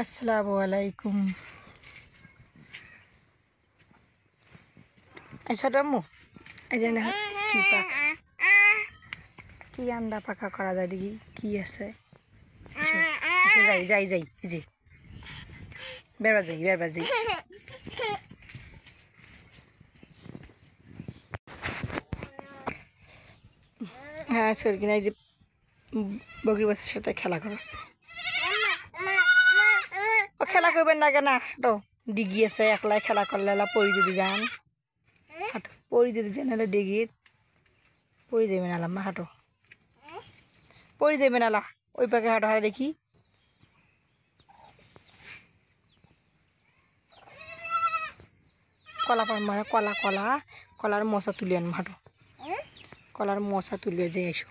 আসসালামু আলাইকুম। ছোট আম্মু, এই যে কি পাখা, কি আন্দা পাখা করা যায় দেখি কি আছে। যাই যাই যাই জি বেরবা যাই হ্যাঁ সর কিনা এই যে বকরি বাচ্চার সাথে খেলা করাচ্ছে। ও খেলা করবেন না কেন? হাঁটো, ডিগি আছে, একলাই খেলা করলে পড়ি যদি যান, হাঁটো পড়ি যদি যান হলে ডিগি পড়ি যাবেন আলাম্মা, হাঁটো পড়ি যাবেন আলা, ওই পাকে হাঁটো, হাঁটো দেখি। কলা পান মারা, কলা কলা কলার মশা তুলে আন, হাঁটো কলার মশা তুলে যে এসো।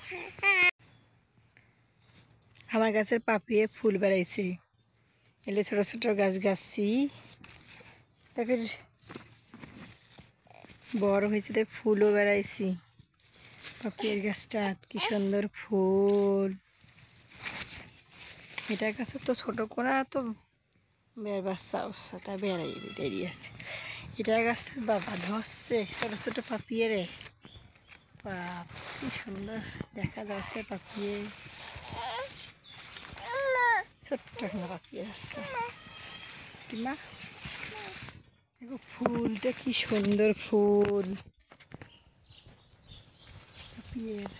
আমার গাছের পাপিয়ে ফুল বেড়াইছে, এলে ছোটো ছোটো গাছ গাছছি, তারপর বড় হয়েছে, তাই ফুলও বেড়াইছি। পাপিয়ের গাছটা কি সুন্দর ফুল। এটা গাছের তো ছোটো কোনা তো বের বাচ্চা অবস্থা, তাই বেড়াই দেরি আছে। এটা গাছটার বাবা ধরছে ছোটো ছোটো পাপিয়ে রে, বাপ কি সুন্দর দেখা যাচ্ছে পাপিয়ে, ছোট্ট পাপিয়ে যাচ্ছে। মা দেখো ফুলটা কি সুন্দর ফুল পাপিয়ের।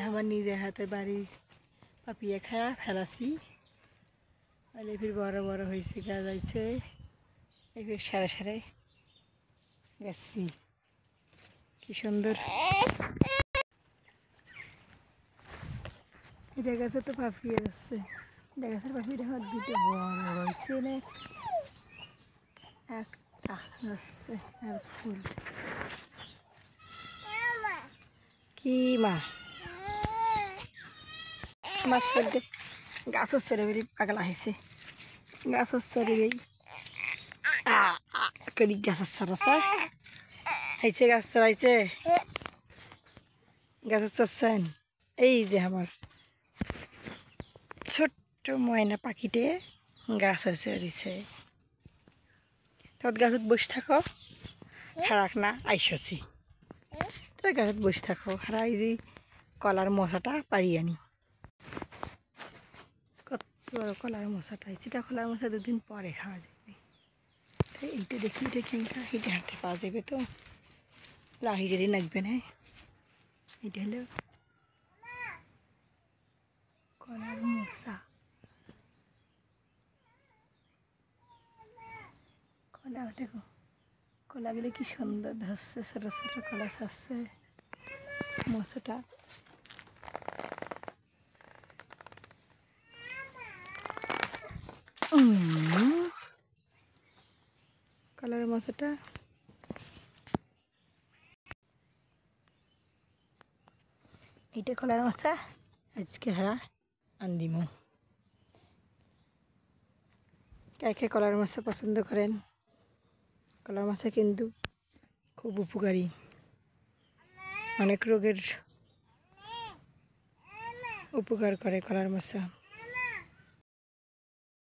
আমার নিজের হাতে বাড়ি পাপিয়ে খায়া ফেলাছি, আর ফির বড় বড় হয়েছে, গাছ আছে, এবার সারে সারে গেছি, কি সুন্দর। এটা গাছে তো পাপিয়ে যাচ্ছে, এটা গাছের পাপিয়ে আমার দুটো বড় হয়েছে না, একটা যাচ্ছে আর ফুল। কি মা আমার শরীরে গাছের চড়ে বেরি পাগলা হয়েছে, গাছের চড়ে বেরি করি, গাছের চড়াচ্ছে হয়েছে, গাছ চড়াইছে, গাছের চড়ছেন। এই যে আমার ছোট্ট ময়না পাখিতে গাছে চড়িছে, তোর গাছত বসে থাকো, হারাক না আইসছি, তোর গাছত বসে থাকো, হারাই দি কলার মশাটা পারি আনি। কত বড় কলার মশাটা, চিটা কলার মশা দুদিন পরে খাওয়া যাবে। তো এইটা দেখি, এটা কিনটা হিটে হাঁটতে পাওয়া যাবে তো, লাহিটারি লাগবে না। এটা হলো কলার মশা, কলা দেখো, কলাগুলো কি সুন্দর ধরছে, ছোটো ছোটো কলা ছাড়ছে মশাটা। কলার মশাটা এইটা কলার মশা আজকে হারা আন্দিমো। কে কলার মশা পছন্দ করেন? কলার মশা কিন্তু খুব উপকারী, অনেক রোগের উপকার করে কলার মশা।